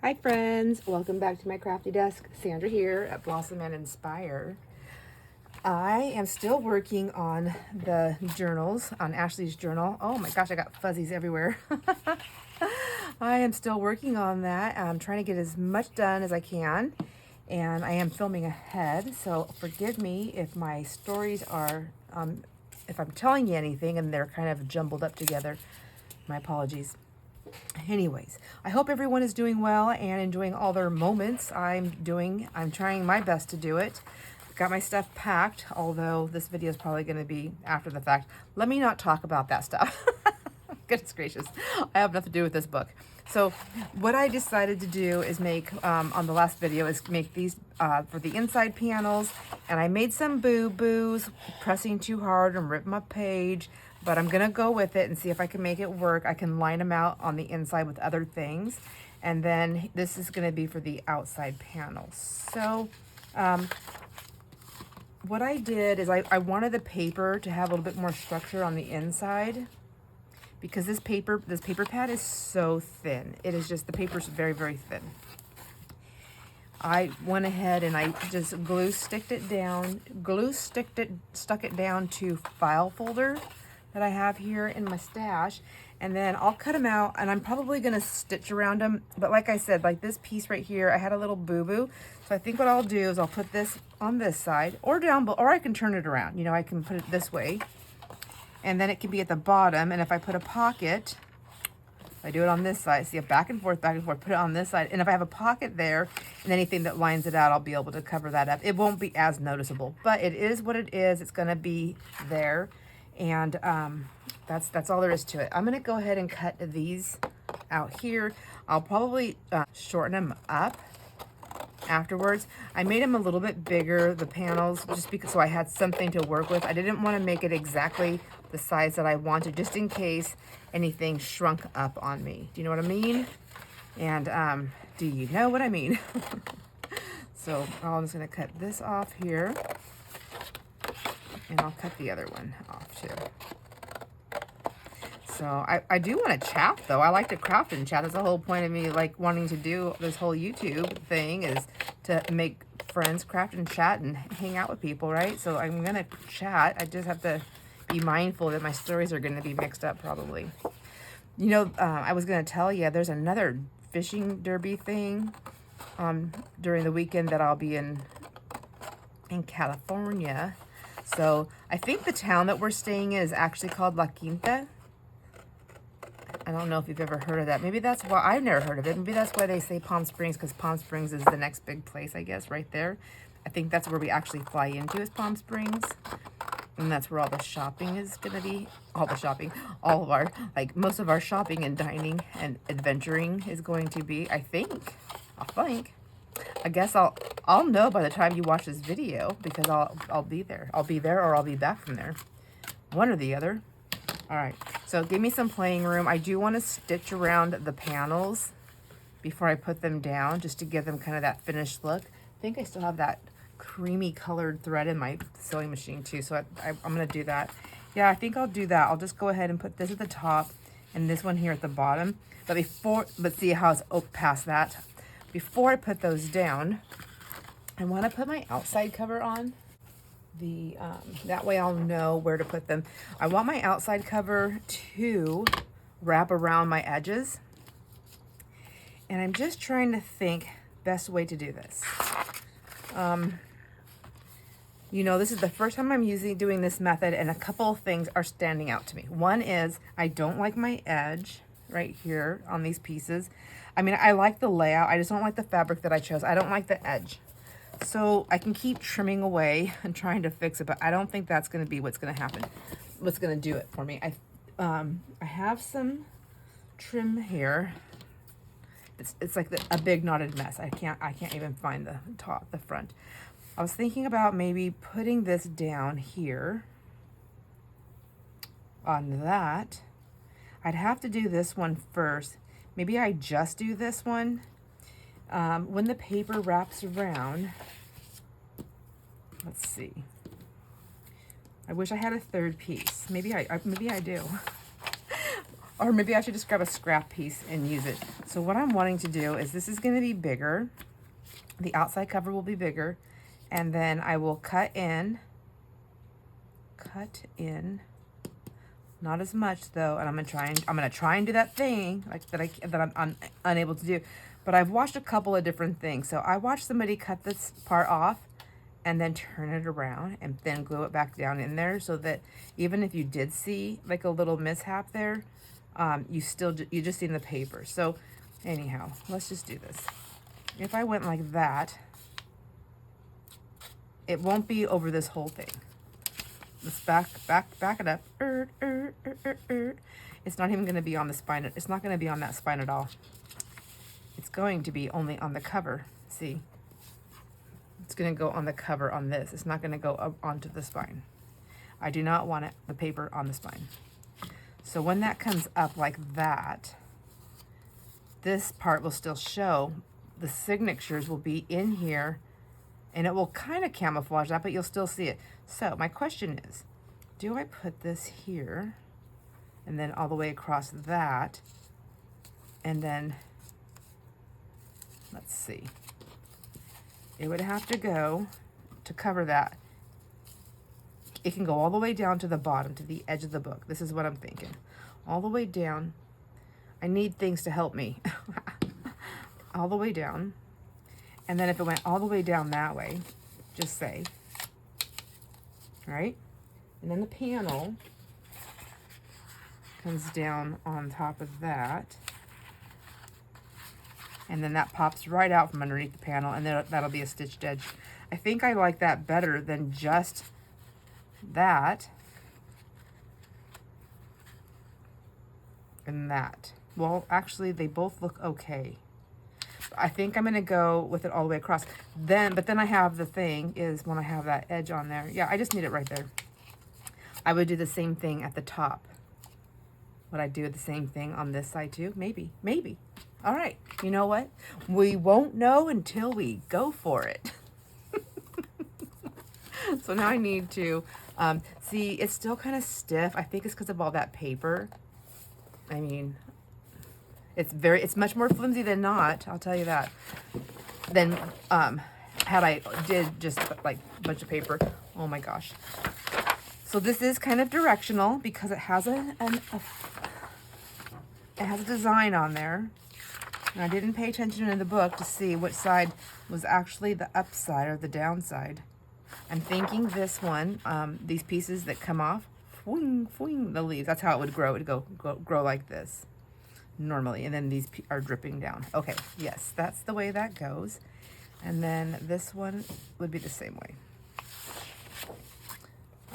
Hi friends, welcome back to my crafty desk. Sandra here at Blossom and Inspire. I am still working on the journals, on Ashley's journal. Oh my gosh, I got fuzzies everywhere. I am still working on that. I'm trying to get as much done as I can, and I am filming ahead, so forgive me if my stories are, if I'm telling you anything and they're kind of jumbled up together. My apologies. Anyways, I hope everyone is doing well and enjoying all their moments. I'm trying my best to do it. Got my stuff packed, although this video is probably going to be after the fact. Let me not talk about that stuff. Goodness gracious, I have nothing to do with this book. So what I decided to do is make, on the last video, is make these for the inside panels. And I made some boo-boos, pressing too hard and ripped my page. But I'm gonna go with it and see if I can make it work. I can line them out on the inside with other things. And then this is gonna be for the outside panels. So what I did is I wanted the paper to have a little bit more structure on the inside, because this paper pad is so thin. It is just, the paper's very, very thin. I went ahead and I just stuck it down to file folder that I have here in my stash, and then I'll cut them out, and I'm probably gonna stitch around them. But like I said, like this piece right here, I had a little boo-boo, so I think what I'll do is I'll put this on this side or down below, or I can turn it around. You know, I can put it this way, and then it can be at the bottom. And if I put a pocket, I do it on this side, see, back and forth, put it on this side, and if I have a pocket there and anything that lines it out, I'll be able to cover that up. It won't be as noticeable, but it is what it is. It's gonna be there. And that's all there is to it. I'm gonna go ahead and cut these out here. I'll probably shorten them up afterwards. I made them a little bit bigger, the panels, just because, so I had something to work with. I didn't want to make it exactly the size that I wanted, just in case anything shrunk up on me. Do you know what I mean? And do you know what I mean? So I'm just gonna cut this off here. And I'll cut the other one off too. So I do want to chat though. I like to craft and chat. That's the whole point of me like wanting to do this whole YouTube thing, is to make friends, craft and chat, and hang out with people, right? So I'm going to chat. I just have to be mindful that my stories are going to be mixed up probably. You know, I was going to tell you, there's another fishing derby thing during the weekend that I'll be in California. So I think the town that we're staying in is actually called La Quinta. I don't know if you've ever heard of that. Maybe that's why, I've never heard of it. Maybe that's why they say Palm Springs, because Palm Springs is the next big place, I guess, right there. I think that's where we actually fly into, is Palm Springs. And that's where all the shopping is going to be. All the shopping, all of our, like most of our shopping and dining and adventuring is going to be, I think. I guess I'll know by the time you watch this video, because I'll be there. I'll be there, or I'll be back from there. One or the other. All right. So give me some playing room. I do want to stitch around the panels before I put them down, just to give them kind of that finished look. I think I still have that creamy colored thread in my sewing machine too, so I'm going to do that. Yeah, I think I'll do that. I'll just go ahead and put this at the top and this one here at the bottom. But let's see how it's past that. Before I put those down, I want to put my outside cover on. That way I'll know where to put them. I want my outside cover to wrap around my edges. And I'm just trying to think best way to do this. You know, this is the first time I'm doing this method, and a couple of things are standing out to me. One is I don't like my edge right here on these pieces. I mean, I like the layout. I just don't like the fabric that I chose. I don't like the edge. So I can keep trimming away and trying to fix it, but I don't think that's going to be what's going to happen. What's going to do it for me. I have some trim here. It's like a big knotted mess. I can't even find the front. I was thinking about maybe putting this down here on that. I'd have to do this one first. Maybe I just do this one. When the paper wraps around, let's see. I wish I had a third piece. Maybe I do. Or maybe I should just grab a scrap piece and use it. So what I'm wanting to do is this is going to be bigger. The outside cover will be bigger. And then I will cut in, not as much though. And I'm gonna try and do that thing like that I'm unable to do. But I've watched a couple of different things. So I watched somebody cut this part off and then turn it around and then glue it back down in there, so that even if you did see like a little mishap there, you just seen the paper. So anyhow, let's just do this. If I went like that, it won't be over this whole thing. Let's back it up. It's not even going to be on the spine. It's not going to be on that spine at all. It's going to be only on the cover. See? It's going to go on the cover on this. It's not going to go up onto the spine. I do not want the paper on the spine. So when that comes up like that, this part will still show. The signatures will be in here, and it will kind of camouflage that, but you'll still see it. So my question is, do I put this here and then all the way across that, and then, let's see, it would have to go to cover that. It can go all the way down to the bottom, to the edge of the book. This is what I'm thinking. All the way down. I need things to help me. All the way down. And then if it went all the way down that way, just say, right? And then the panel comes down on top of that. And then that pops right out from underneath the panel, and then that'll be a stitched edge. I think I like that better than just that and that. Well, actually, they both look okay. I think I'm going to go with it all the way across. But then I have the thing is when I have that edge on there. Yeah, I just need it right there. I would do the same thing at the top. Would I do the same thing on this side too? Maybe. All right. You know what? We won't know until we go for it. So now I need to, see, it's still kind of stiff. I think it's because of all that paper. I mean, it's much more flimsy than not, I'll tell you that, than had I did just like a bunch of paper. Oh my gosh. So this is kind of directional because it has it has a design on there. And I didn't pay attention in the book to see which side was actually the upside or the downside. I'm thinking this one, these pieces that come off, the leaves, that's how it would grow. It would grow like this normally, and then these are dripping down. Okay, yes, that's the way that goes. And then this one would be the same way.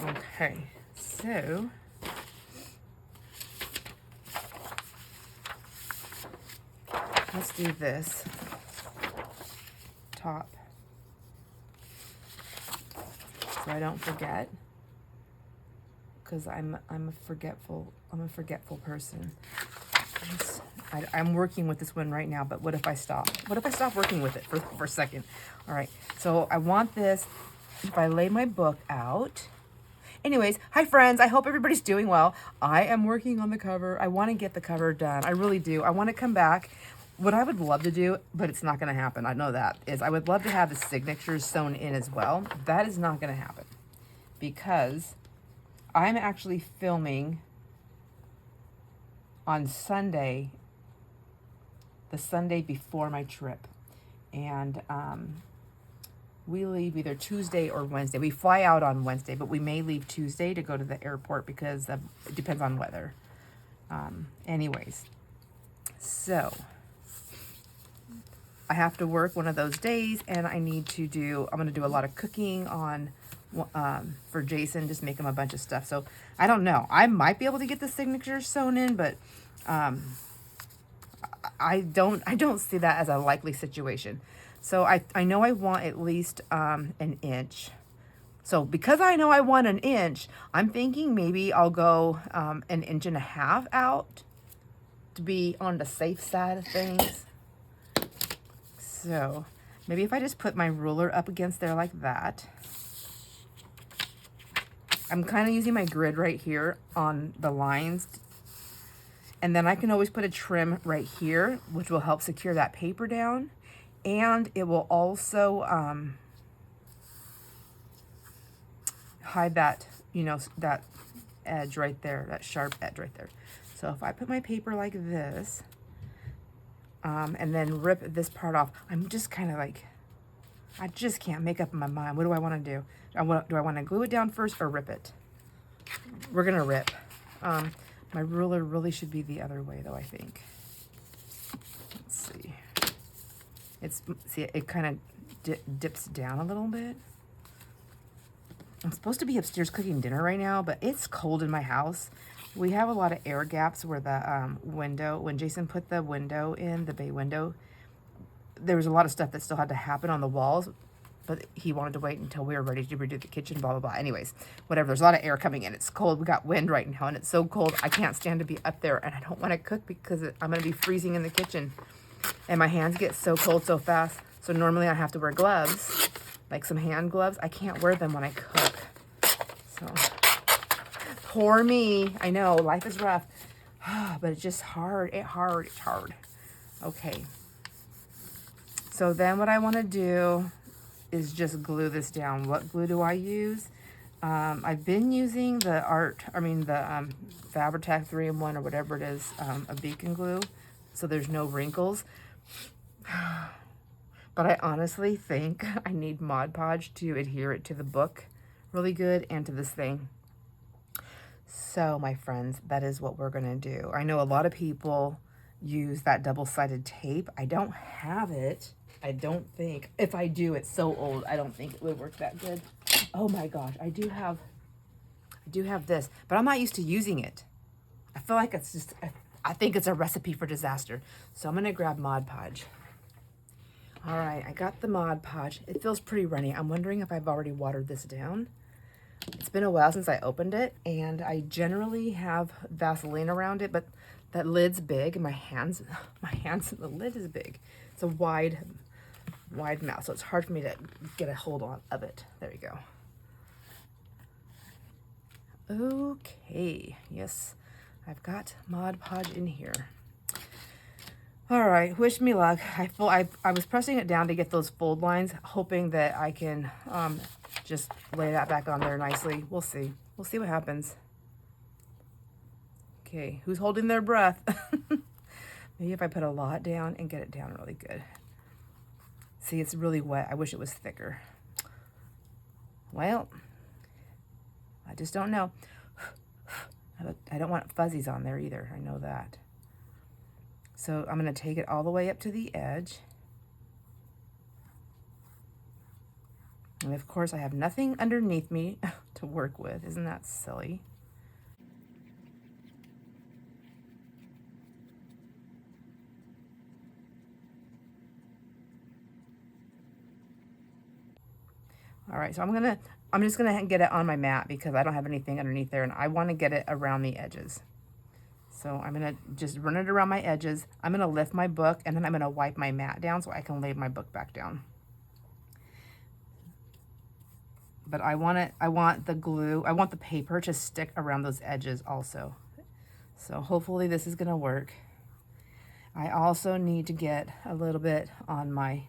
Okay, so let's do this top so I don't forget, because I'm a forgetful person. I'm working with this one right now, but what if I stop? What if I stop working with it for a second? All right, so I want this, if I lay my book out. Anyways, hi friends, I hope everybody's doing well. I am working on the cover. I want to get the cover done. I really do. I want to come back. What I would love to do, but it's not going to happen, I know that, is I would love to have the signatures sewn in as well. That is not going to happen because I'm actually filming on Sunday, the Sunday before my trip. And we leave either Tuesday or Wednesday. We fly out on Wednesday, but we may leave Tuesday to go to the airport because it depends on weather. Anyways, so I have to work one of those days, and I'm going to do a lot of cooking for Jason, just make him a bunch of stuff. So I don't know. I might be able to get the signatures sewn in, but I don't see that as a likely situation. So I know I want at least an inch. So because I know I want an inch, I'm thinking maybe I'll go 1.5 inches out to be on the safe side of things. So maybe if I just put my ruler up against there like that. I'm kind of using my grid right here on the lines. And then I can always put a trim right here, which will help secure that paper down. And it will also hide that, you know, that edge right there, that sharp edge right there. So if I put my paper like this, and then rip this part off, I'm just kind of like, I just can't make up my mind. What do I want to do? Do I want to glue it down first or rip it? We're going to rip. My ruler really should be the other way though, I think. Let's see. See, it kind of dips down a little bit. I'm supposed to be upstairs cooking dinner right now, but it's cold in my house. We have a lot of air gaps where the window, when Jason put the window in, the bay window, there was a lot of stuff that still had to happen on the walls, but he wanted to wait until we were ready to redo the kitchen, blah, blah, blah. Anyways, whatever. There's a lot of air coming in. It's cold. We got wind right now, and it's so cold. I can't stand to be up there, and I don't want to cook because I'm going to be freezing in the kitchen, and my hands get so cold so fast. So normally I have to wear gloves, like some hand gloves. I can't wear them when I cook. So poor me. I know life is rough, but it's just hard. It's hard. Okay. So then what I want to do is just glue this down. What glue do I use? I've been using the Fabri-Tac 3-in-1 or whatever it is, a beacon glue, so there's no wrinkles. But I honestly think I need Mod Podge to adhere it to the book really good and to this thing. So my friends, that is what we're gonna do. I know a lot of people use that double-sided tape. I don't have it. I don't think. If I do, it's so old. I don't think it would work that good. Oh my gosh, I do have this, but I'm not used to using it. I feel like it's just, I think it's a recipe for disaster. So I'm gonna grab Mod Podge. All right, I got the Mod Podge. It feels pretty runny. I'm wondering if I've already watered this down. It's been a while since I opened it, and I generally have Vaseline around it, but that lid's big, and my hands, the lid is big. It's a wide mouth, so it's hard for me to get a hold on of it. There we go. Okay, yes, I've got Mod Podge in here. All right, wish me luck. I was pressing it down to get those fold lines, hoping that I can just lay that back on there nicely. We'll see. We'll see what happens. Okay, who's holding their breath? Maybe if I put a lot down and get it down really good. See, it's really wet. I wish it was thicker. Well, I just don't know. I don't want fuzzies on there either. I know that. So I'm going to take it all the way up to the edge. And of course, I have nothing underneath me to work with. Isn't that silly? All right, so I'm just gonna get it on my mat because I don't have anything underneath there, and I want to get it around the edges. So I'm gonna just run it around my edges. I'm gonna lift my book, and then I'm gonna wipe my mat down so I can lay my book back down. But I want the glue, I want the paper to stick around those edges also. So hopefully this is gonna work. I also need to get a little bit on my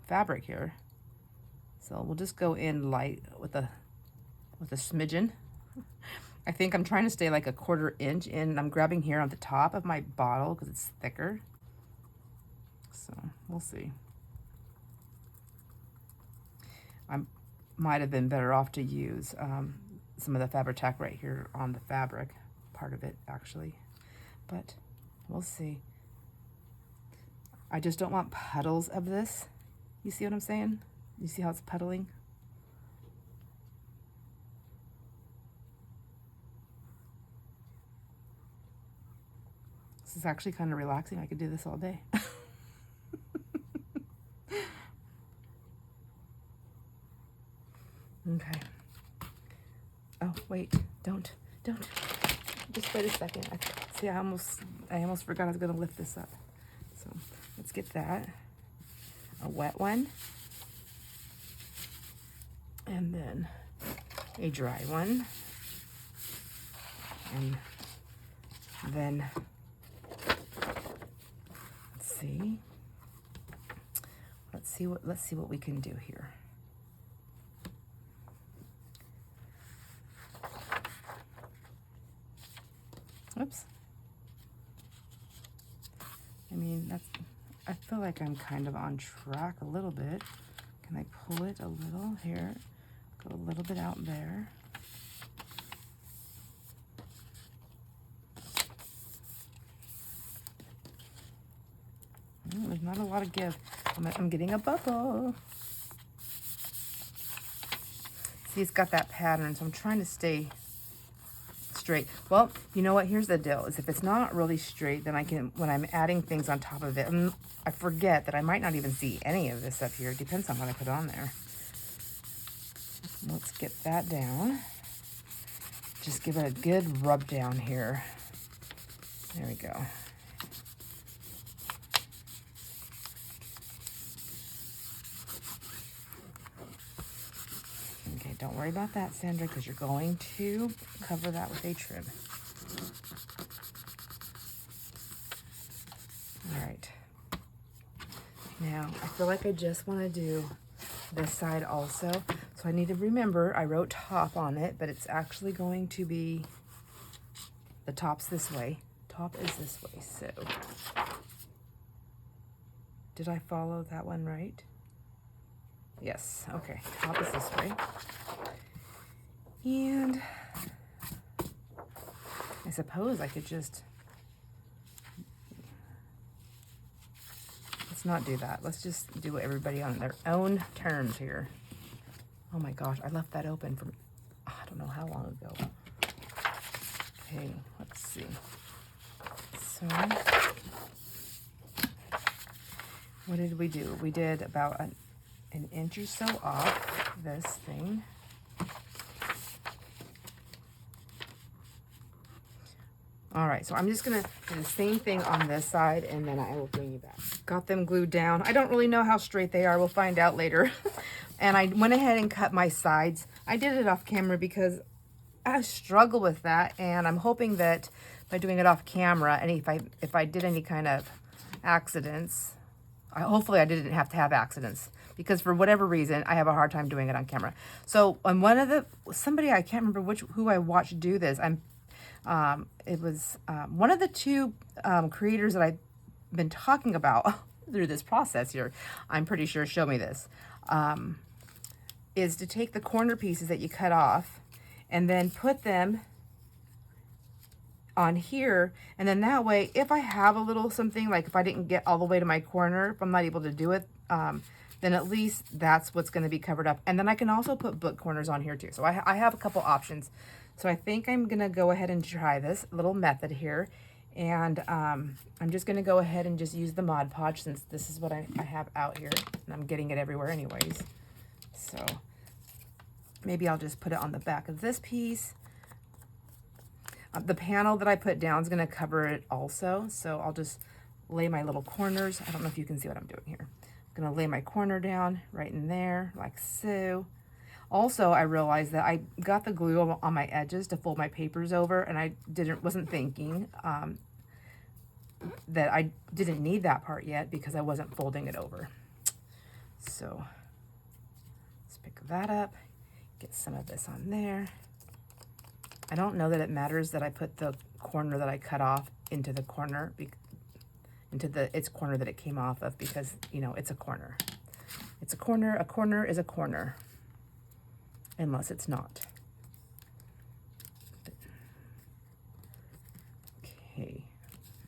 fabric here. So we'll just go in light with a smidgen. I think I'm trying to stay like a 1/4 inch in. I'm grabbing here on the top of my bottle because it's thicker. So we'll see. I might have been better off to use some of the Fabri-Tac right here on the fabric, part of it actually, but we'll see. I just don't want puddles of this. You see what I'm saying? You see how it's puddling? This is actually kind of relaxing. I could do this all day. Okay. Oh, wait, don't. Just wait a second. See, I almost forgot I was gonna lift this up. So let's get that. A wet one. And then a dry one. And then let's see what we can do here. Oops. I mean, I feel like I'm kind of on track a little bit. Can I pull it a little here? Go a little bit out there. There's not a lot of give. I'm getting a bubble. See, it's got that pattern, so I'm trying to stay straight. Well, you know what? Here's the deal, is if it's not really straight, then I can, when I'm adding things on top of it, I forget that I might not even see any of this up here. It depends on what I put on there. Let's get that down. Just give it a good rub down here. There we go. Okay, don't worry about that, Sandra, because you're going to cover that with a trim. All right. Now, I feel like I just want to do this side also. So I need to remember, I wrote top on it, but it's actually going to be, the top's this way. Top is this way, so. Did I follow that one right? Yes, okay, top is this way. And I suppose I could just, let's not do that. Let's just do everybody on their own terms here. Oh my gosh, I left that open from, I don't know how long ago. Okay, let's see. So, what did we do? We did about an inch or so off this thing. All right, so I'm just gonna do the same thing on this side, and then I will bring you back. Got them glued down. I don't really know how straight they are. We'll find out later. And I went ahead and cut my sides. I did it off camera because I struggle with that, and I'm hoping that by doing it off camera, and if I did any kind of accidents, hopefully I didn't have to have accidents, because for whatever reason, I have a hard time doing it on camera. So on somebody, I can't remember who I watched do this. It was one of the two creators that I've been talking about through this process here, I'm pretty sure showed me this, is to take the corner pieces that you cut off and then put them on here, and then that way, if I have a little something, like if I didn't get all the way to my corner, if I'm not able to do it, then at least that's what's going to be covered up. And then I can also put book corners on here too. So I have a couple options. So I think I'm going to go ahead and try this little method here. And I'm just going to go ahead and just use the Mod Podge, since this is what I have out here. And I'm getting it everywhere anyways. So maybe I'll just put it on the back of this piece. The panel that I put down is going to cover it also. So I'll just lay my little corners. I don't know if you can see what I'm doing here. I'm going to lay my corner down right in there, like so. Also, I realized that I got the glue on my edges to fold my papers over, and I wasn't thinking that I didn't need that part yet because I wasn't folding it over. So let's pick that up, get some of this on there. I don't know that it matters that I put the corner that I cut off into the corner, its corner that it came off of, because, you know, it's a corner. It's a corner. A corner is a corner, unless it's not. Okay,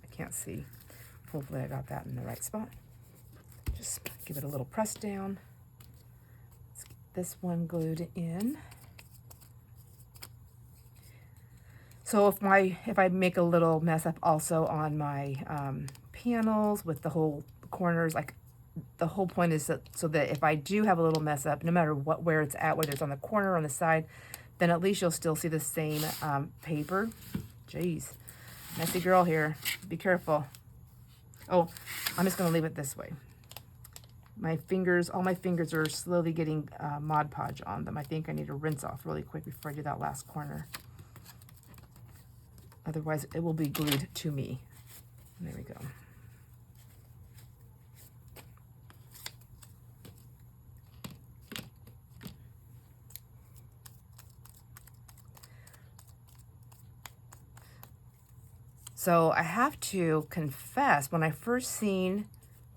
I can't see. Hopefully I got that in the right spot. Just give it a little press down. Let's get this one glued in. So if I make a little mess up also on my panels with the whole corners, like the whole point is so that if I do have a little mess up, no matter where it's at, whether it's on the corner or on the side, then at least you'll still see the same paper. Jeez, messy girl here. Be careful. Oh, I'm just gonna leave it this way. My fingers, all my fingers are slowly getting Mod Podge on them. I think I need to rinse off really quick before I do that last corner. Otherwise, it will be glued to me. And there we go. So I have to confess, when I first seen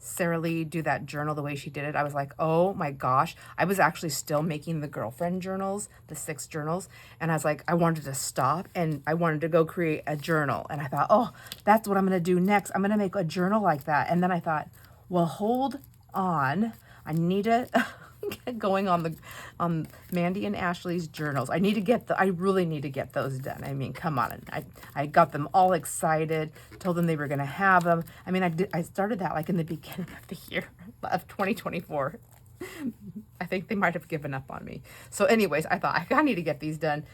Sarah Lee do that journal the way she did it, I was like, oh my gosh. I was actually still making the girlfriend journals, the 6 journals. And I was like, I wanted to stop and I wanted to go create a journal. And I thought, oh, that's what I'm going to do next. I'm going to make a journal like that. And then I thought, well, hold on. I need to get going on Mandy and Ashley's journals. I really need to get those done. I mean, come on. I got them all excited, told them they were going to have them. I mean, I started that like in the beginning of the year of 2024. I think they might have given up on me. So anyways, I thought I need to get these done.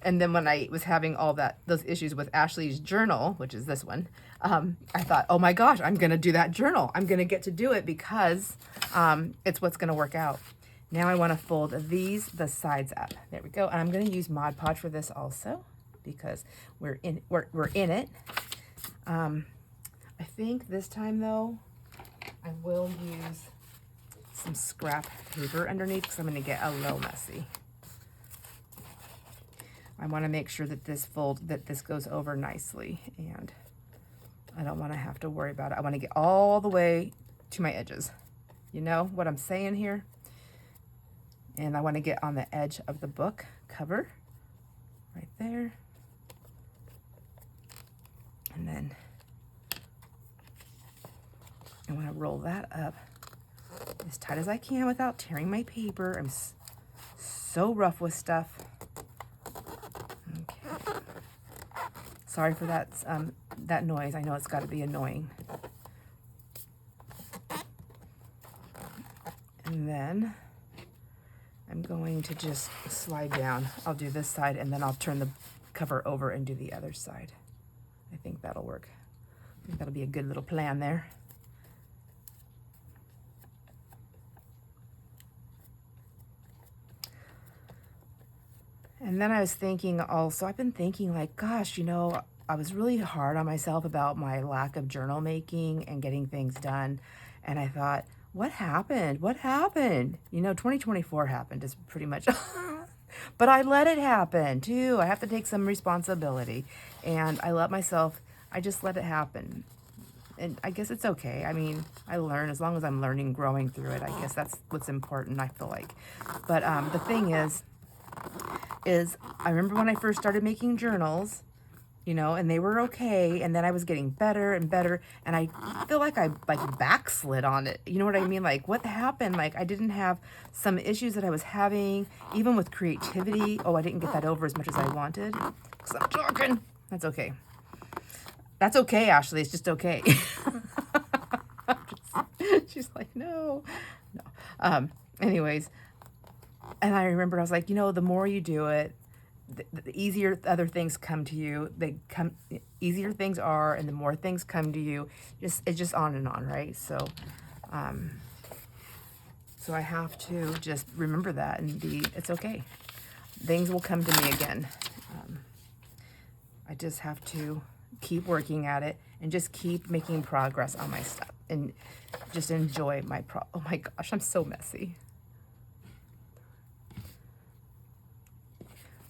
And then when I was having all those issues with Ashley's journal, which is this one, I thought, oh my gosh, I'm going to do that journal. I'm going to get to do it because it's what's going to work out. Now I want to fold the sides up. There we go. And I'm going to use Mod Podge for this also because we're in it. I think this time though, I will use some scrap paper underneath because I'm going to get a little messy. I want to make sure that this goes over nicely, and I don't want to have to worry about it. I want to get all the way to my edges. You know what I'm saying here? And I want to get on the edge of the book cover right there. And then I want to roll that up as tight as I can without tearing my paper. I'm so rough with stuff. Okay. Sorry for that noise. I know it's got to be annoying. And then I'm going to just slide down. I'll do this side and then I'll turn the cover over and do the other side. I think that'll work. I think that'll be a good little plan there. And then I was thinking also, I've been thinking like, gosh, you know, I was really hard on myself about my lack of journal making and getting things done. And I thought, what happened? What happened? You know, 2024 happened is pretty much, but I let it happen too. I have to take some responsibility, and I just let it happen. And I guess it's okay. I mean, I learn as long as I'm learning, growing through it. I guess that's what's important, I feel like. But the thing is I remember when I first started making journals, you know, and they were okay, and then I was getting better and better, and I feel like I backslid on it. You know what I mean? Like, what happened? Like, I didn't have some issues that I was having, even with creativity. Oh, I didn't get that over as much as I wanted because I'm talking. That's okay. That's okay, Ashley. It's just okay. She's like, no. Anyways, and I remember I was like, you know, the more you do it, the easier other things come to you. Easier things are, and the more things come to you. It's just on and on, right? So, so I have to just remember that and it's okay. Things will come to me again. I just have to keep working at it and just keep making progress on my stuff and just enjoy oh my gosh, I'm so messy.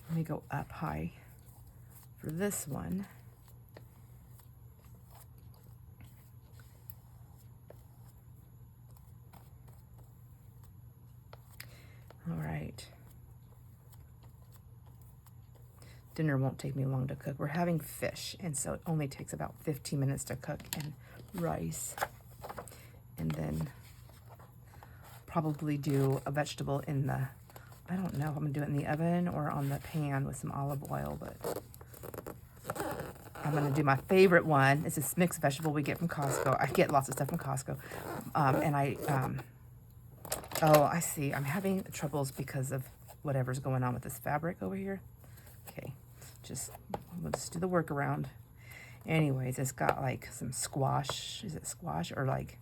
Let me go up high for this one. All right. Dinner won't take me long to cook. We're having fish, and so it only takes about 15 minutes to cook, and rice. And then probably do a vegetable in the, I don't know if I'm gonna do it in the oven or on the pan with some olive oil, but I'm gonna do my favorite one. It's this mixed vegetable we get from Costco. I get lots of stuff from Costco. Oh, I see. I'm having troubles because of whatever's going on with this fabric over here. Okay, we'll just do the workaround. Anyways, it's got like some squash. Is it squash or like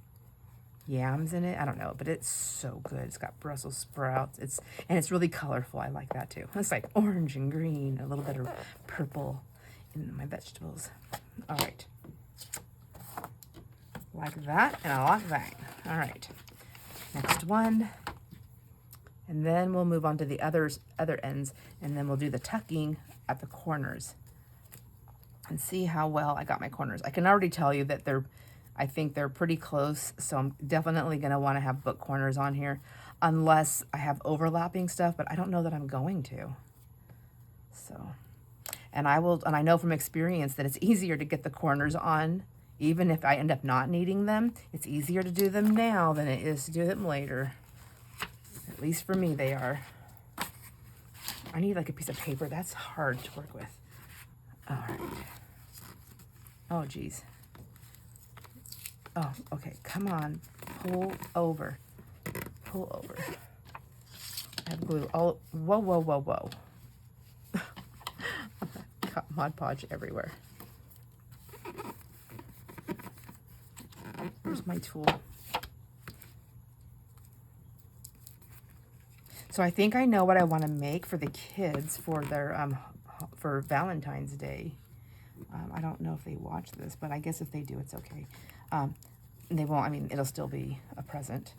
yams in it? I don't know, but it's so good. It's got Brussels sprouts. It's really colorful. I like that too. It's like orange and green, a little bit of purple, in my vegetables. All right. Like that, and I like that. All right. Next one. And then we'll move on to the other ends, and then we'll do the tucking at the corners and see how well I got my corners. I can already tell you that I think they're pretty close, so I'm definitely going to want to have book corners on here unless I have overlapping stuff, but I don't know that I'm going to. So, and I know from experience that it's easier to get the corners on, even if I end up not needing them. It's easier to do them now than it is to do them later. At least for me, they are. I need like a piece of paper. That's hard to work with. All right. Oh, geez. Oh, okay. Come on. Pull over. Pull over. I have glue all... Whoa, whoa, whoa, whoa. Got Mod Podge everywhere. Where's my tool? So I think I know what I want to make for the kids for their for Valentine's Day. I don't know if they watch this, but I guess if they do, it's okay. They won't. I mean, it'll still be a present.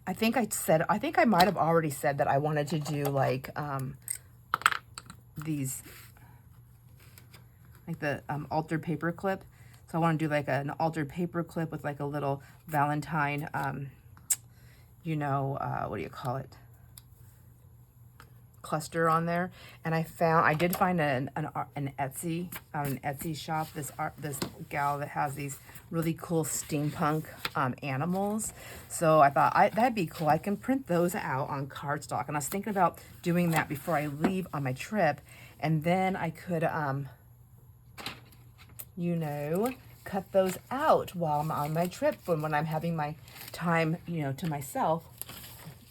I think I might have already said that I wanted to do like these, like the altered paper clip. So I want to do like an altered paper clip with like a little Valentine, you know, what do you call it? Cluster on there. And I did find an Etsy shop, this gal that has these really cool steampunk animals. So I thought that'd be cool. I can print those out on cardstock. And I was thinking about doing that before I leave on my trip. And then I could, you know, cut those out while I'm on my trip when I'm having my time, you know, to myself.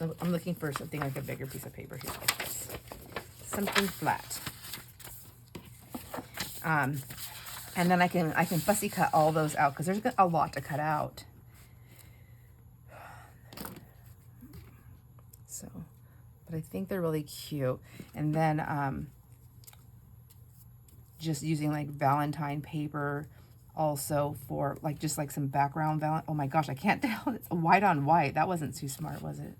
I'm looking for something like a bigger piece of paper here, like this. Something flat. And then I can fussy cut all those out because there's a lot to cut out. So, but I think they're really cute. And then just using like Valentine paper also for like just like some background oh my gosh, I can't tell. It's white on white. That wasn't too smart, was it?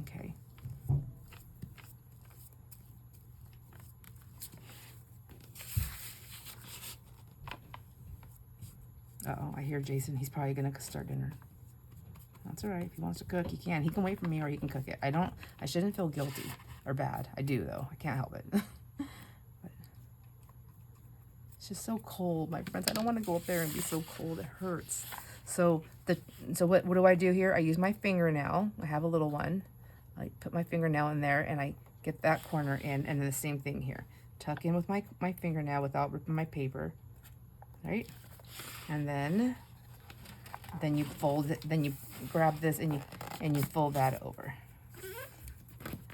Okay. Uh-oh, I hear Jason. He's probably going to start dinner. That's all right. If he wants to cook, he can. He can wait for me or he can cook it. I shouldn't feel guilty or bad. I do, though. I can't help it. But it's just so cold, my friends. I don't want to go up there and be so cold. It hurts. So what do I do here? I use my fingernail. I have a little one. I put my fingernail in there and I get that corner in, and then the same thing here. Tuck in with my fingernail without ripping my paper, right? And then you fold it, then you grab this and you fold that over.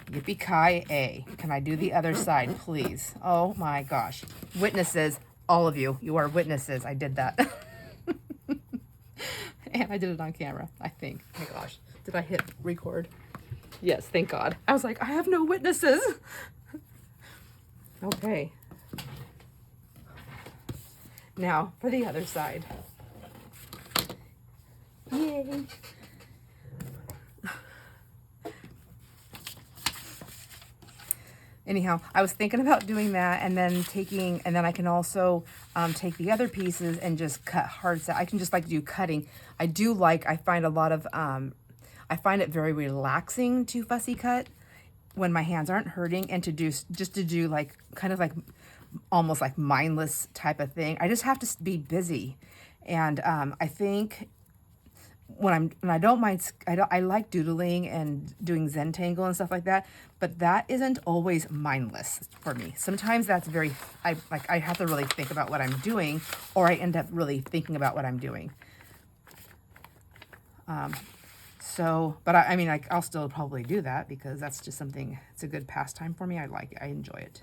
Yippee-ki-yay. Can I do the other side, please? Oh my gosh. Witnesses, all of you, you are witnesses. I did that. And I did it on camera, I think. Oh my gosh. Did I hit record? Yes, thank God. I was like, I have no witnesses. Okay. Now, for the other side. Yay. Anyhow, I was thinking about doing that and then I can also take the other pieces and just cut hard set. I can just like do cutting. I find a lot of, I find it very relaxing to fussy cut when my hands aren't hurting, and to do like kind of like almost like mindless type of thing. I just have to be busy. And I think I don't mind, I like doodling and doing Zentangle and stuff like that, but that isn't always mindless for me. Sometimes that's I have to really think about what I'm doing, or I end up really thinking about what I'm doing. But I mean, I'll still probably do that because that's just something, it's a good pastime for me. I like it. I enjoy it.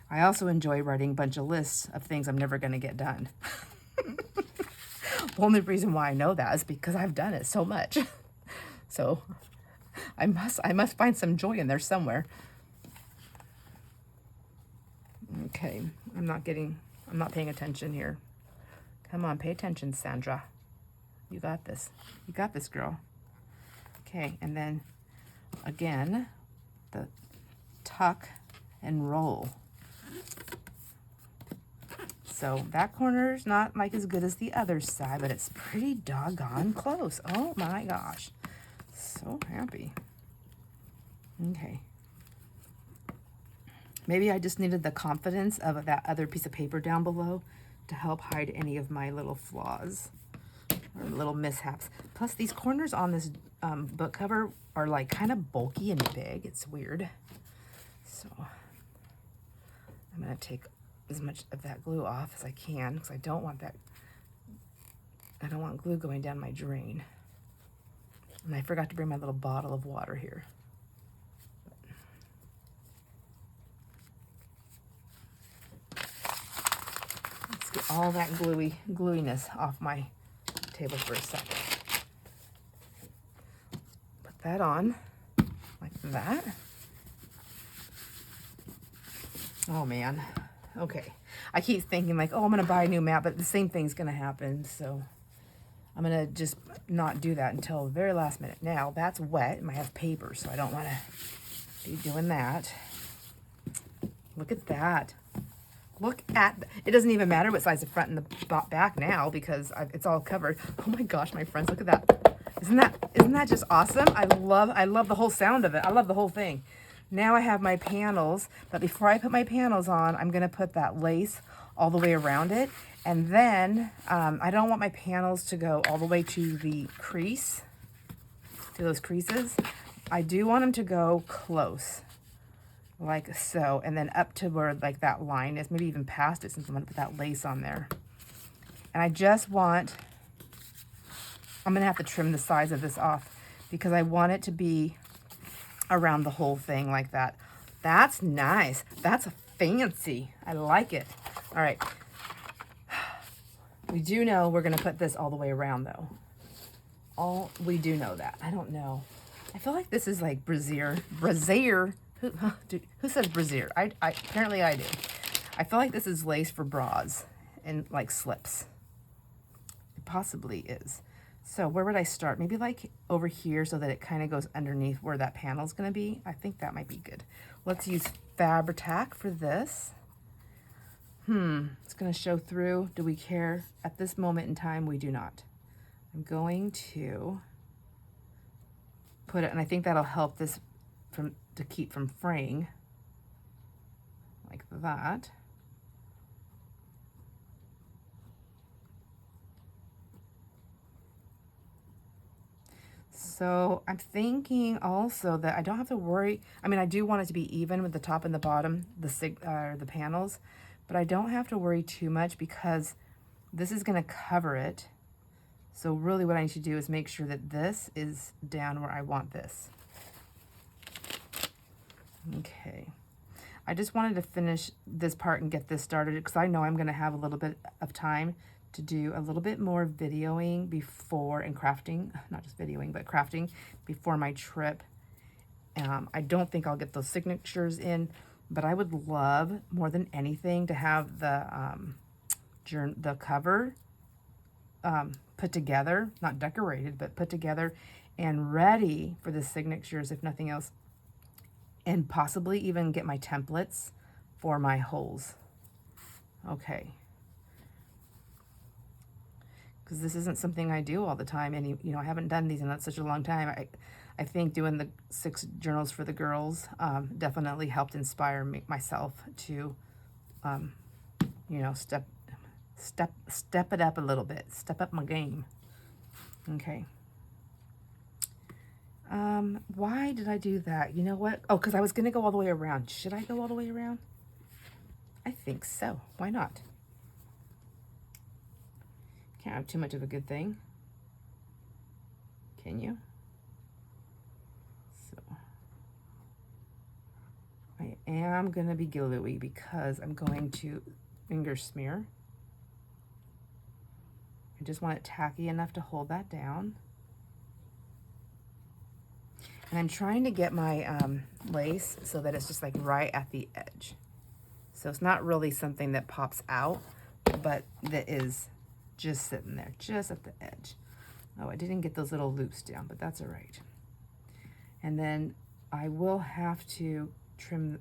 I also enjoy writing a bunch of lists of things I'm never going to get done. The only reason why I know that is because I've done it so much. So I must find some joy in there somewhere. not paying attention here. Come on, pay attention, Sandra. You got this. You got this, girl. Okay, and then again, the tuck and roll. So that corner is not like as good as the other side, but it's pretty doggone close. Oh my gosh. So happy. Okay. Maybe I just needed the confidence of that other piece of paper down below to help hide any of my little flaws or little mishaps. Plus these corners on this book cover are like kind of bulky and big. It's weird. So I'm going to take as much of that glue off as I can because I don't want glue going down my drain. And I forgot to bring my little bottle of water here. Let's get all that gluiness off my table for a second. Put that on like that. Oh man. Okay. I keep thinking like, oh, I'm going to buy a new mat, but the same thing's going to happen. So I'm going to just not do that until the very last minute. Now that's wet and I have paper, so I don't want to be doing that. Look at that. Look at, it doesn't even matter what size the front and the back now because it's all covered. Oh my gosh, my friends, look at that. Isn't that just awesome? I love the whole sound of it. I love the whole thing. Now I have my panels, but before I put my panels on, I'm going to put that lace all the way around it. And then I don't want my panels to go all the way to the crease, to those creases. I do want them to go close, like so, and then up to where like that line is, maybe even past it since I'm going to put that lace on there. And I just want, I'm going to have to trim the size of this off because I want it to be around the whole thing like that. That's nice. That's fancy. I like it. All right. We do know we're going to put this all the way around though. We do know that. I don't know. I feel like this is like brassiere. Brassiere. Who says brassiere? Apparently I do. I feel like this is lace for bras and like slips. It possibly is. So where would I start? Maybe like over here so that it kind of goes underneath where that panel is going to be. I think that might be good. Let's use Fabri-Tac for this. It's going to show through. Do we care? At this moment in time, we do not. I'm going to put it, and I think that'll help this to keep from fraying like that. So I'm thinking also that I don't have to worry. I mean, I do want it to be even with the top and the bottom, the panels, but I don't have to worry too much because this is going to cover it. So really what I need to do is make sure that this is down where I want this. Okay. I just wanted to finish this part and get this started because I know I'm going to have a little bit of time to do a little bit more videoing before and crafting, not just videoing, but crafting before my trip. I don't think I'll get those signatures in, but I would love more than anything to have the cover put together, not decorated, but put together and ready for the signatures, if nothing else, and possibly even get my templates for my holes. Okay. Because this isn't something I do all the time, and you know, I haven't done these in such a long time. I think doing the 6 journals for the girls definitely helped inspire myself to, you know, step it up a little bit, step up my game. Okay. Why did I do that? You know what? Oh, because I was gonna go all the way around. Should I go all the way around? I think so. Why not? Can't have too much of a good thing. Can you? So I am gonna be gluey because I'm going to finger smear. I just want it tacky enough to hold that down. And I'm trying to get my lace so that it's just like right at the edge. So it's not really something that pops out, but that is just sitting there, just at the edge. Oh, I didn't get those little loops down, but that's all right. And then I will have to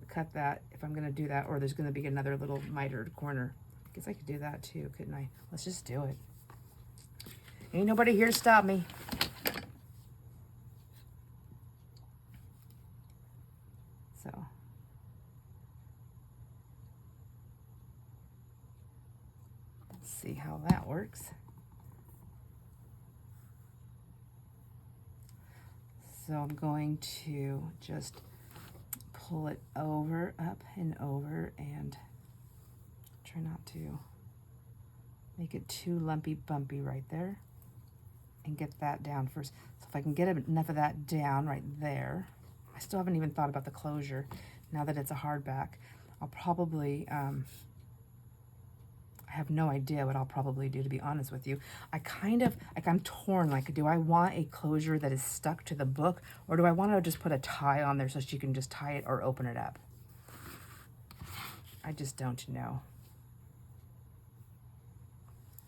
cut that if I'm gonna do that, or there's gonna be another little mitered corner. I guess I could do that too, couldn't I? Let's just do it. Ain't nobody here to stop me. So. Let's see how that works. So I'm going to just pull it over, up and over, and try not to make it too lumpy bumpy right there, and get that down first. So if I can get enough of that down right there, I still haven't even thought about the closure. Now that it's a hardback, I'll probably, I have no idea what I'll probably do, to be honest with you. I kind of, like, I'm torn, like, do I want a closure that is stuck to the book, or do I want to just put a tie on there so she can just tie it or open it up? I just don't know.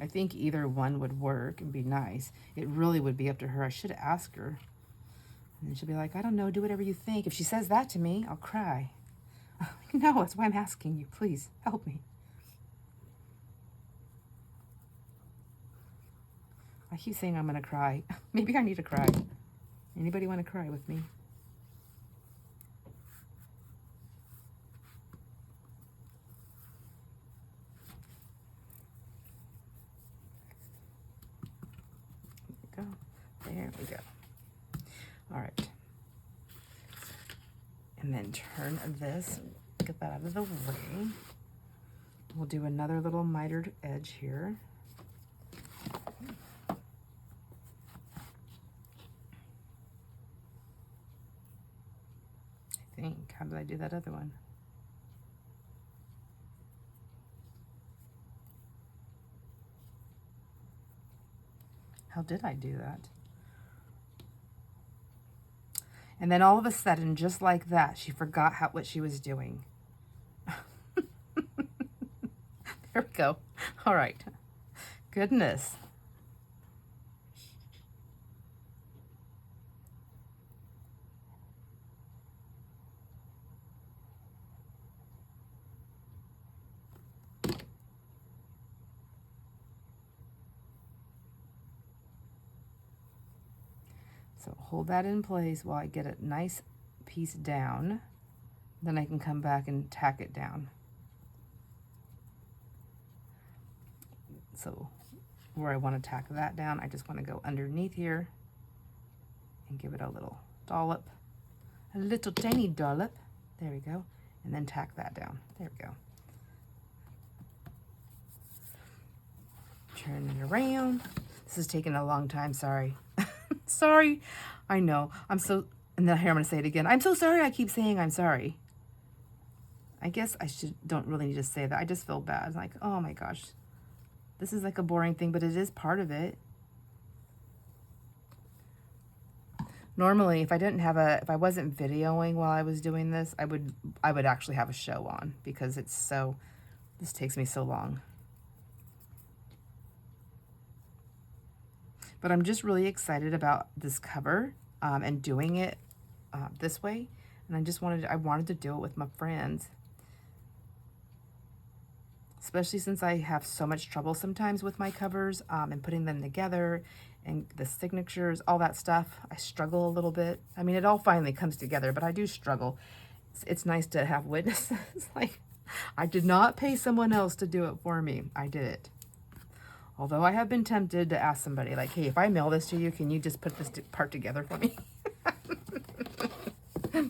I think either one would work and be nice. It really would be up to her. I should ask her. And then she'll be like, I don't know, do whatever you think. If she says that to me, I'll cry. No, that's why I'm asking you. Please, help me. I keep saying I'm going to cry. Maybe I need to cry. Anybody want to cry with me? There we go. There we go. All right. And then turn this, get that out of the way. We'll do another little mitered edge here. I think. How did I do that other one? How did I do that? And then all of a sudden, just like that, she forgot what she was doing. There we go. All right. Goodness. So hold that in place while I get a nice piece down. Then I can come back and tack it down. So where I want to tack that down, I just want to go underneath here and give it a little dollop. A little tiny dollop. There we go. And then tack that down. There we go. Turn it around. This is taking a long time, sorry. Sorry. I know. I'm so, and then here I'm going to say it again. I'm so sorry. I keep saying I'm sorry. I guess I don't really need to say that. I just feel bad. Like, oh my gosh. This is like a boring thing, but it is part of it. Normally, if I wasn't videoing while I was doing this, I would actually have a show on, because this takes me so long. But I'm just really excited about this cover and doing it this way. And I wanted to do it with my friends. Especially since I have so much trouble sometimes with my covers and putting them together and the signatures, all that stuff. I struggle a little bit. I mean, it all finally comes together, but I do struggle. It's nice to have witnesses. Like, I did not pay someone else to do it for me. I did it. Although I have been tempted to ask somebody, like, hey, if I mail this to you, can you just put this part together for me?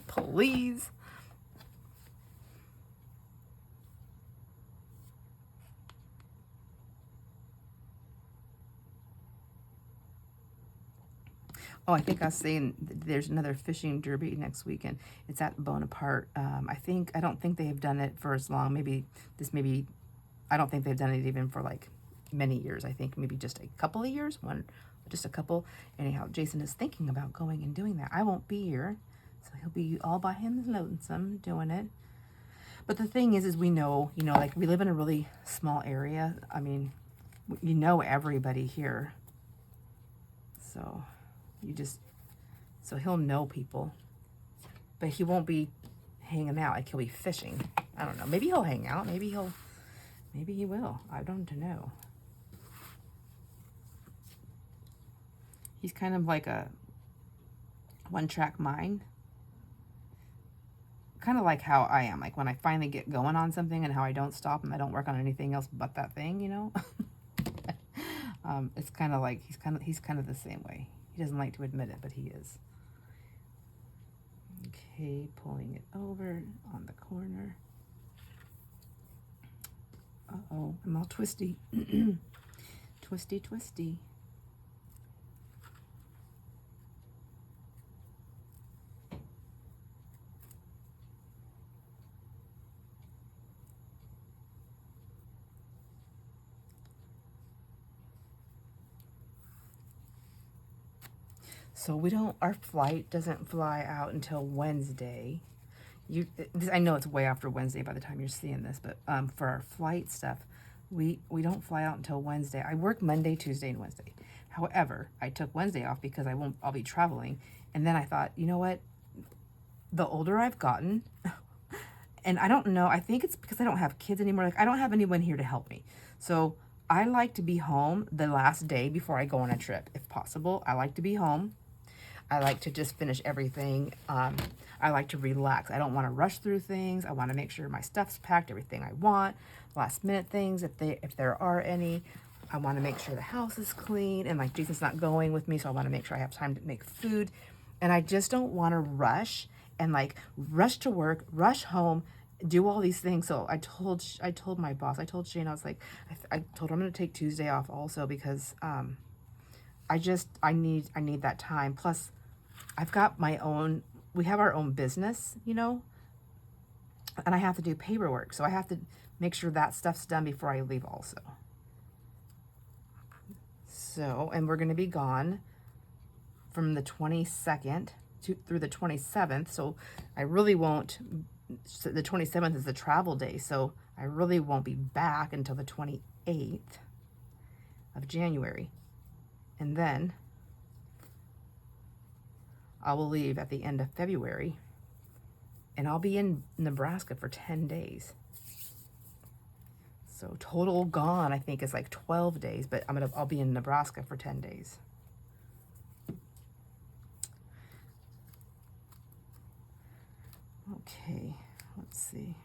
Please. Oh, I think I was saying there's another fishing derby next weekend. It's at Bonaparte. I don't think they've done it for as long. I don't think they've done it even for like many years. I think maybe just a couple of years, just a couple. Anyhow, Jason is thinking about going and doing that. I won't be here, so he'll be all by him lonesome doing it. But the thing is we know, you know, like we live in a really small area. I mean, you know everybody here. So so he'll know people. But he won't be hanging out, like he'll be fishing. I don't know. Maybe he'll hang out. Maybe he will. I don't know. He's kind of like a one-track mind. Kind of like how I am. Like when I finally get going on something and how I don't stop and I don't work on anything else but that thing, you know? It's kind of like he's kind of the same way. He doesn't like to admit it, but he is. Okay, pulling it over on the corner. Uh-oh, I'm all twisty. Twisty, twisty. So our flight doesn't fly out until Wednesday. I know it's way after Wednesday by the time you're seeing this, but for our flight stuff, we don't fly out until Wednesday. I work Monday, Tuesday, and Wednesday. However, I took Wednesday off because I'll be traveling. And then I thought, you know what? The older I've gotten, and I don't know, I think it's because I don't have kids anymore. Like I don't have anyone here to help me. So I like to be home the last day before I go on a trip. If possible, I like to be home. I like to just finish everything. I like to relax. I don't want to rush through things. I want to make sure my stuff's packed, everything I want, last minute things, if there are any. I want to make sure the house is clean, and like Jason's not going with me, so I want to make sure I have time to make food. And I just don't want to rush and like rush to work, rush home, do all these things. So I told my boss, I told Shane, I was like, I told her I'm going to take Tuesday off also because I need that time. Plus, I've got we have our own business, you know, and I have to do paperwork. So I have to make sure that stuff's done before I leave also. So, and we're going to be gone from the 22nd through the 27th. So I really won't, the 27th is the travel day. So I really won't be back until the 28th of January. And then I will leave at the end of February, and I'll be in Nebraska for 10 days. So total gone, I think, is like 12 days, but I'll be in Nebraska for 10 days. Okay, let's see.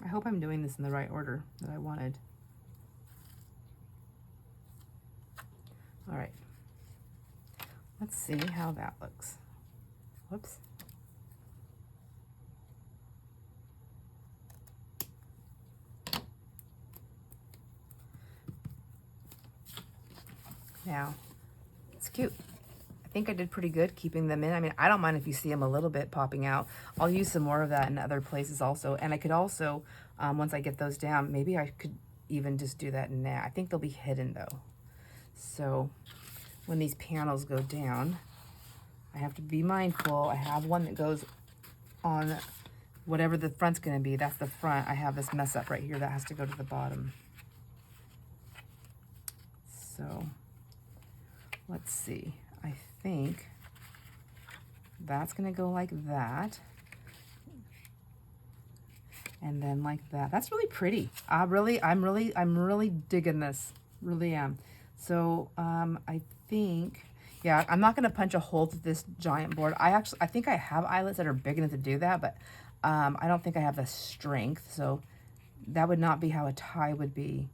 I hope I'm doing this in the right order that I wanted. All right. Let's see how that looks. Whoops. Now, it's cute. I think I did pretty good keeping them in. I mean, I don't mind if you see them a little bit popping out. I'll use some more of that in other places also. And I could also, once I get those down, maybe I could even just do that now. I think they'll be hidden though. So when these panels go down, I have to be mindful. I have one that goes on whatever the front's gonna be. That's the front. I have this mess up right here that has to go to the bottom. So let's see. I think that's gonna go like that, and then like that. That's really pretty. I'm really digging this. Really am. So I think, yeah, I'm not gonna punch a hole through this giant board. I think I have eyelets that are big enough to do that, but I don't think I have the strength. So that would not be how a tie would be.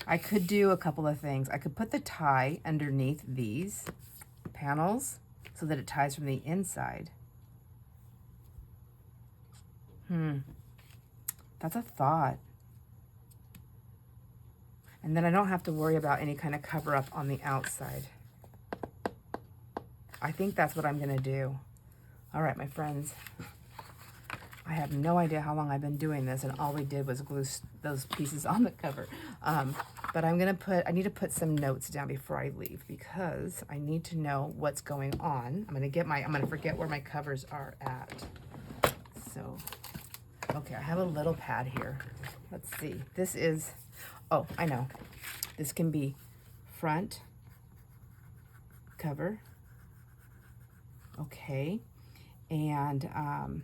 I could do a couple of things. I could put the tie underneath these panels so that it ties from the inside. That's a thought. And then I don't have to worry about any kind of cover up on the outside. I think that's what I'm gonna do. All right, my friends. I have no idea how long I've been doing this, and all we did was glue those pieces on the cover. But I need to put some notes down before I leave because I need to know what's going on. I'm gonna forget where my covers are at. So, okay, I have a little pad here. Let's see. This is, oh, I know. This can be front cover. Okay. And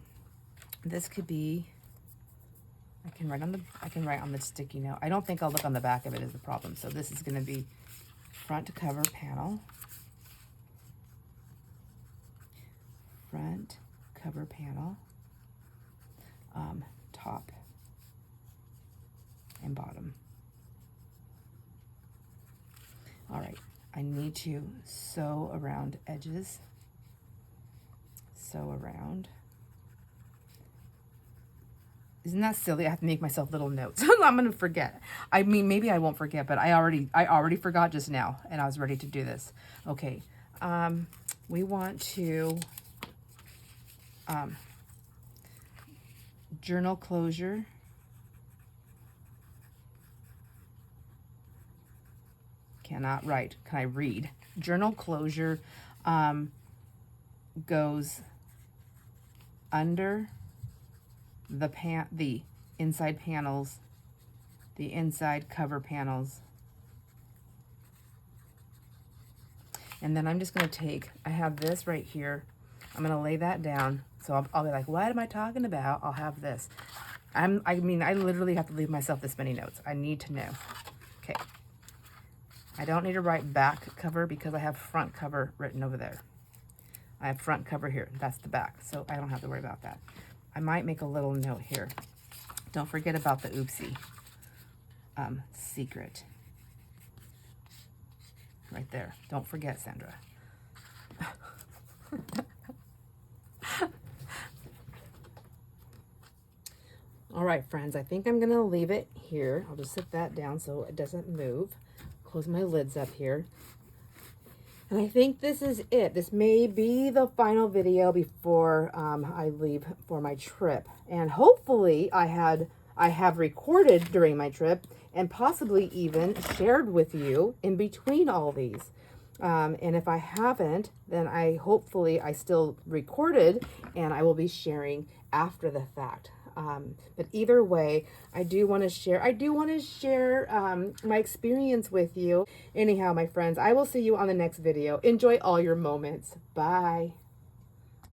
this could be, I can write on the sticky note. I don't think I'll look on the back of it is the problem. So this is going to be front cover panel. Front cover panel. Top and bottom. All right, I need to sew around edges. Sew around. Isn't that silly? I have to make myself little notes. I'm gonna forget. I mean, maybe I won't forget, but I already forgot just now, and I was ready to do this. Okay, we want to journal closure. Cannot write. Can I read? Journal closure goes under the inside panels, the inside cover panels. And then I'm just going to take, I have this right here. I'm going to lay that down. So I'll be like, what am I talking about? I'll have this. I mean, I literally have to leave myself this many notes. I need to know. Okay. I don't need to write back cover because I have front cover written over there. I have front cover here. That's the back. So I don't have to worry about that. I might make a little note here. Don't forget about the oopsie. Secret. Right there. Don't forget, Sandra. All right, friends, I think I'm going to leave it here. I'll just sit that down so it doesn't move. Close my lids up here. And I think this is it. This may be the final video before I leave for my trip. And hopefully I have recorded during my trip and possibly even shared with you in between all these. And if I haven't, then hopefully I still recorded and I will be sharing after the fact. But either way, I do want to share my experience with you. Anyhow, my friends, I will see you on the next video. Enjoy all your moments. Bye.